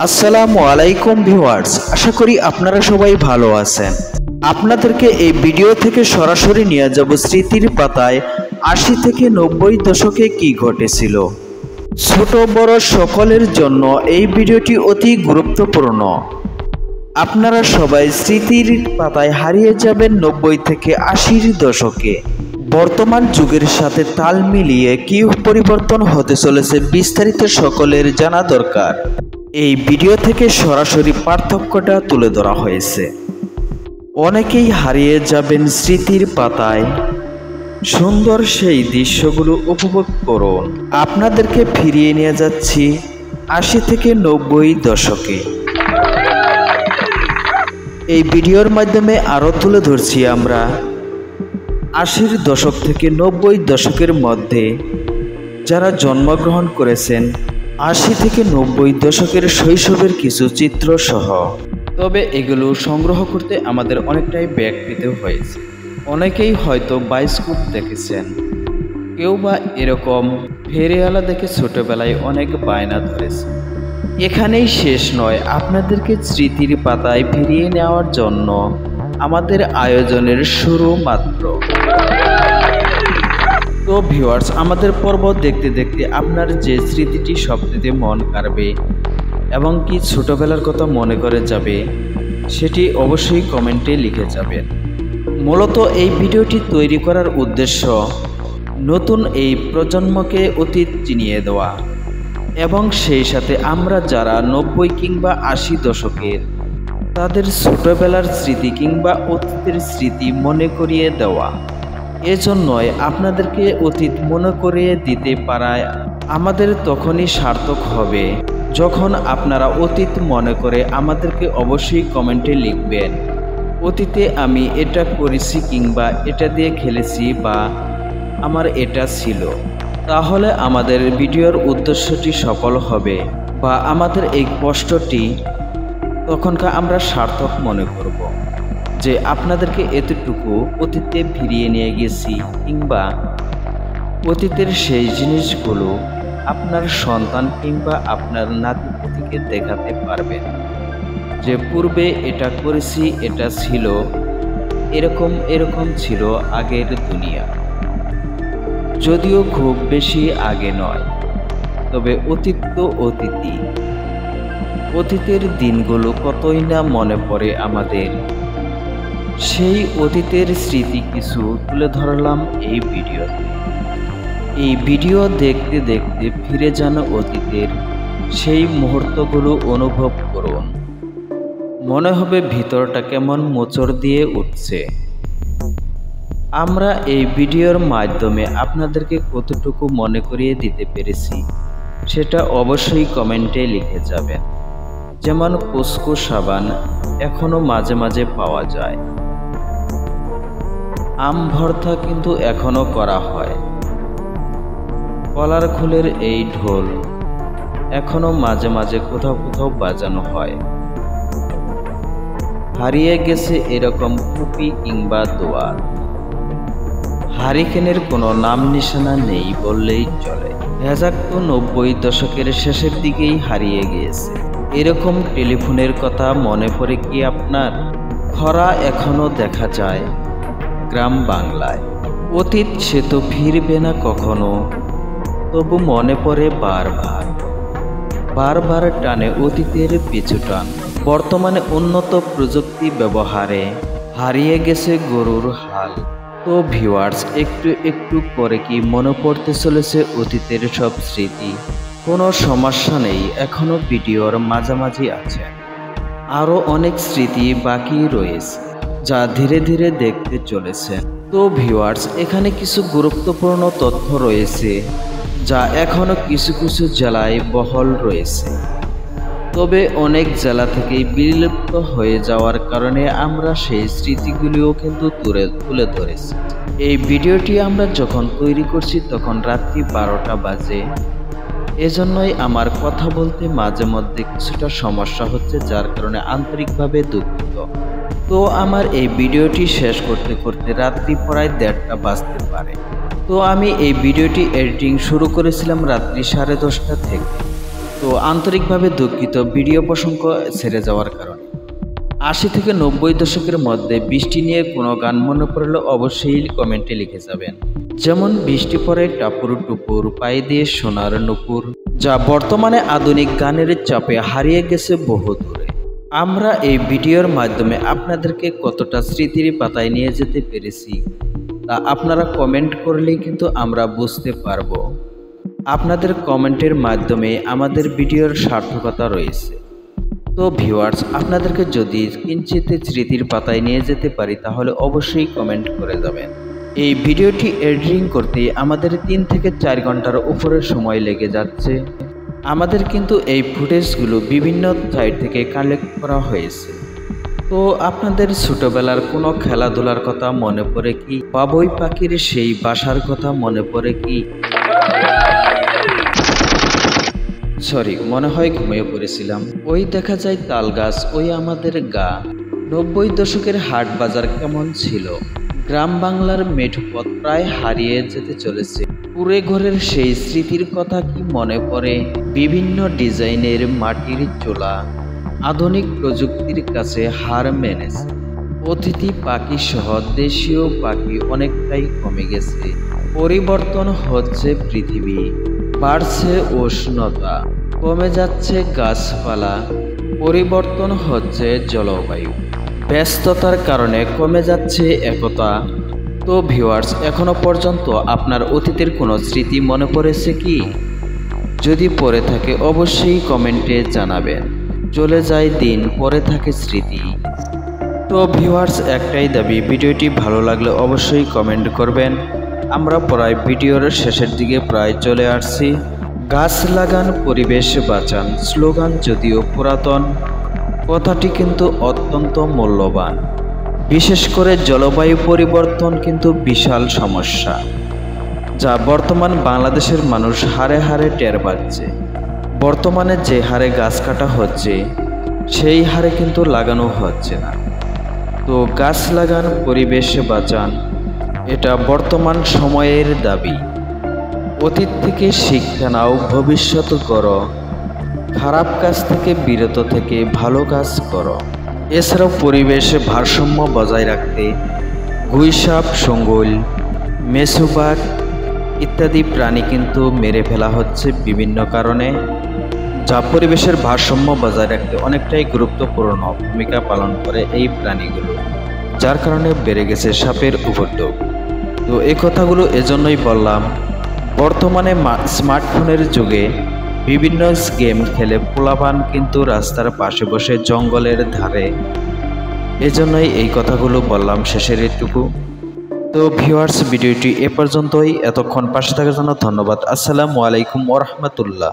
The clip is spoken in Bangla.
আসসালামু আলাইকুম ভিউয়ার্স, আশা করি আপনারা সবাই ভালো আছেন। আপনাদেরকে এই ভিডিও থেকে সরাসরি নিয়ে যাব স্মৃতির পাতায় ৮০ থেকে ৯০ দশকে কি ঘটেছিল। ছোট বড় সকলের জন্য এই ভিডিওটি অতি গুরুত্বপূর্ণ। আপনারা সবাই স্মৃতির পাতায় হারিয়ে যাবেন ৯০ থেকে ৮০ দশকে। বর্তমান যুগের সাথে তাল মিলিয়ে কি পরিবর্তন হতে চলেছে বিস্তারিত সকলের জানা দরকার। এই ভিডিও থেকে সরাসরি পার্থক্যটা তুলে ধরা হয়েছে। অনেকেই হারিয়ে যাবেন স্মৃতির পাতায়। সুন্দর সেই দৃশ্যগুলো উপভোগ করুন। আপনাদেরকে ফিরিয়ে নিয়ে যাচ্ছি ৮০ থেকে ৯০ দশকে। এই ভিডিওর মাধ্যমে আরও তুলে ধরছি আমরা ৮০ দশক থেকে ৯০ দশকের মধ্যে যারা জন্মগ্রহণ করেছেন ৮০ থেকে ৯০ দশকের শৈশবের কিছু চিত্র সহ। তবে এগুলো সংগ্রহ করতে আমাদের অনেকটাই ব্যাগ পেতে হয়েছে। অনেকেই হয়তো বায়োস্কোপ দেখেছেন, কেউ বা এরকম ফেরিওয়ালা দেখে ছোটবেলায় অনেক বায়না ধরেছে। এখানেই শেষ নয়, আপনাদেরকে স্মৃতির পাতায় ফিরিয়ে নেওয়ার জন্য আমাদের আয়োজনের শুরু মাত্র। তো ভিউয়ার্স, আমাদের পর্ব দেখতে দেখতে আপনার যে স্মৃতিটি সবচেয়ে মন কাড়বে এবং কি ছোটবেলার কথা মনে করে যাবে সেটি অবশ্যই কমেন্টে লিখে যাবেন। মূলত এই ভিডিওটি তৈরি করার উদ্দেশ্য নতুন এই প্রজন্মকে অতীত চিনিয়ে দেওয়া এবং সেই সাথে আমরা যারা ৯০ কিংবা ৮০ দশকের তাদের ছোটবেলার স্মৃতি কিংবা অতীতের স্মৃতি মনে করিয়ে দেওয়া। এজন্যই আপনাদেরকে অতীত মনে করিয়ে দিতে পারায় আমাদের তখনই সার্থক হবে যখন আপনারা অতীত মনে করে আমাদেরকে অবশ্যই কমেন্টে লিখবেন, অতীতে আমি এটা করেছি কিংবা এটা দিয়ে খেলেছি বা আমার এটা ছিল। তাহলে আমাদের ভিডিওর উদ্দেশ্যটি সফল হবে বা আমাদের এই কষ্টটি তখনকার আমরা সার্থক মনে করব যে আপনাদেরকে এতটুকু অতীতে ফিরিয়ে নিয়ে গেছি কিংবা অতীতের সেই জিনিসগুলো আপনার সন্তান কিংবা আপনার নাতিপুতিকে দেখাতে পারবেন যে পূর্বে এটা করেছি, এটা ছিল, এরকম ছিল আগের দুনিয়া। যদিও খুব বেশি আগে নয়, তবে অতীত তো অতীতই। অতীতের দিনগুলো কতই না মনে পড়ে আমাদের। সেই অতীতের স্মৃতি কিছু তুলে ধরলাম এই ভিডিওতে। এই ভিডিও দেখতে দেখতে ফিরে যান অতীতের সেই মুহূর্তগুলো অনুভব করুন। মনে হবে ভিতরটা কেমন মোচড় দিয়ে উঠছে। আমরা এই ভিডিওর মাধ্যমে আপনাদেরকে কতটুকু মনে করিয়ে দিতে পেরেছি সেটা অবশ্যই কমেন্টে লিখে যাবেন। যেমন কোসকো সাবান এখনো মাঝে মাঝে পাওয়া যায়, আম ভর্তা কিন্তু এখনো করা হয়, কলার খোলের এই ঢোল এখনো মাঝে মাঝে কোথাও কোথাও বাজানো হয়। হারিয়ে গেছে এরকম কুপি কিংবা দোয়াত। হারিকেনের কোনো নাম নিশানা নেই বললেই চলে। হেজাক তো ৯০ দশকের শেষের দিকেই হারিয়ে গিয়েছে। এরকম টেলিফোনের কথা মনে পড়ে কি আপনার? খরা এখনো দেখা যায় গ্রাম বাংলায়। অতীত সে তো ফিরবে না কখনো, তবু মনে পড়ে বারবার টানে অতীতের পিছু টান। বর্তমানে উন্নত প্রযুক্তি ব্যবহারে হারিয়ে গেছে গরুর হাল। তো ভিউয়ার্স, একটু একটু করে কি মনে পড়তে চলেছে অতীতের সব স্মৃতি? কোনো সমস্যা নেই, এখনো ভিডিওর মাঝামাঝি আছে। আরও অনেক স্মৃতি বাকি রয়েছে যা ধীরে ধীরে দেখতে চলেছে। তো ভিউয়ার্স, এখানে কিছু গুরুত্বপূর্ণ তথ্য রয়েছে যা এখনো কিছু কিছু জেলায় বহাল রয়েছে, তবে অনেক জেলা থেকেই বিলুপ্ত হয়ে যাওয়ার কারণে আমরা সেই স্মৃতিগুলিও কিন্তু তুলে ধরেছি। এই ভিডিওটি আমরা যখন তৈরি করছি তখন রাত্রি 12টা বাজে। এজন্যই আমার কথা বলতে মাঝে মধ্যে কিছুটা সমস্যা হচ্ছে, যার কারণে আন্তরিকভাবে দুঃখিত। তো আমার এই ভিডিওটি শেষ করতে করতে রাত্রি প্রায় 1:30টা বাজতে পারে। তো আমি এই ভিডিওটি এডিটিং শুরু করেছিলাম রাত্রি 10:30 থেকে। তো আন্তরিকভাবে দুঃখিত ভিডিও প্রসঙ্গ ছেড়ে যাওয়ার কারণে। ৮০ থেকে ৯০ দশকের মধ্যে বৃষ্টি নিয়ে কোনো গান মনে পড়লে অবশ্যই কমেন্টে লিখে যাবেন। যেমন বৃষ্টি পড়ে টাপুর টুপুর পায়ে দিয়ে সোনার নুপুর, যা বর্তমানে আধুনিক গানের চাপে হারিয়ে গেছে বহু দূরে। আমরা এই ভিডিওর মাধ্যমে আপনাদেরকে কতটা স্মৃতির পাতায় নিয়ে যেতে পেরেছি তা আপনারা কমেন্ট করলেই কিন্তু আমরা বুঝতে পারবো। আপনাদের কমেন্টের মাধ্যমে আমাদের ভিডিওর সার্থকতা রয়েছে। তো ভিউয়ার্স, আপনাদেরকে যদি কিঞ্চিত স্মৃতির পাতায় নিয়ে যেতে পারি তাহলে অবশ্যই কমেন্ট করে যাবেন। এই ভিডিওটি এডিটিং করতে আমাদের ৩ থেকে ৪ ঘন্টার উপরে সময় লেগে যাচ্ছে। আমাদের কিন্তু এই ফুটেজগুলো বিভিন্ন সাইট থেকে কালেক্ট করা হয়েছে। তো আপনাদের ছোটবেলার কোনো খেলাধুলার কথা মনে পড়ে কি? বাবুই পাখির সেই বাসার কথা মনে পড়ে কি? মনে হয় ঘুমিয়ে পড়েছিলাম। ওই দেখা যায় তাল গাছ, ওই আমাদের গা। ৯০ দশকের হাট বাজার কেমন ছিল? গ্রাম বাংলার মেঠোপথ প্রায় হারিয়ে যেতে চলেছে। কুঁড়ে ঘরের সেই স্মৃতির কথা কি মনে পড়ে? বিভিন্ন ডিজাইনের মাটির চুলা আধুনিক প্রযুক্তির কাছে হার মেনেছে। অতিথি পাখি সহ দেশীয় পাখি অনেকটাই কমে গেছে। পরিবর্তন হচ্ছে পৃথিবী, বাড়ছে উষ্ণতা, কমে যাচ্ছে গাছপালা, পরিবর্তন হচ্ছে জলবায়ু। ব্যস্ততার কারণে কমে যাচ্ছে একতা। তো ভিউয়ার্স, এখনো পর্যন্ত আপনার অতীতের কোনো স্মৃতি মনে পড়েছে কি? যদি পড়ে থাকে অবশ্যই কমেন্টে জানাবেন। চলে যায় দিন, পড়ে থাকে স্মৃতি। তো ভিউয়ার্স, একটাই দাবি, ভিডিওটি ভালো লাগলে অবশ্যই কমেন্ট করবেন। আমরা প্রায় ভিডিওর শেষের দিকে প্রায় চলে আসছি। গাছ লাগান, পরিবেশ বাঁচান স্লোগান যদিও পুরাতন, কথাটি কিন্তু অত্যন্ত মূল্যবান। বিশেষ করে জলবায়ু পরিবর্তন কিন্তু বিশাল সমস্যা, যা বর্তমান বাংলাদেশের মানুষ হারে হারে টের পাচ্ছে। বর্তমানে যে হারে গাছ কাটা হচ্ছে সেই হারে কিন্তু লাগানো হচ্ছে না। তো গাছ লাগান, পরিবেশ বাঁচান, এটা বর্তমান সময়ের দাবি। অতীত থেকে শিক্ষা নাও, ভবিষ্যৎ করো, খারাপ কাজ থেকে বিরত থেকে ভালো কাজ করো। এছাড়াও পরিবেশে ভারসাম্য বজায় রাখতে গুইসাপ, শঙ্গল, মেসুবাগ ইত্যাদি প্রাণী কিন্তু মেরে ফেলা হচ্ছে বিভিন্ন কারণে, যা পরিবেশের ভারসাম্য বজায় রাখতে অনেকটাই গুরুত্বপূর্ণ ভূমিকা পালন করে এই প্রাণীগুলো, যার কারণে বেড়ে গেছে সাপের উপদ্রব। তো এই কথাগুলো এজন্যই বললাম, বর্তমানে স্মার্টফোনের যুগে বিভিন্ন গেম খেলে পোলাপান কিন্তু রাস্তার পাশে বসে জঙ্গলের ধারে। এজন্যই এই কথাগুলো বললাম শেষের এটুকু। তো ভিউয়ার্স, ভিডিওটি এ পর্যন্তই। এতক্ষণ পাশে থাকার জন্য ধন্যবাদ। আসসালামু আলাইকুম ওয়া রাহমাতুল্লাহ।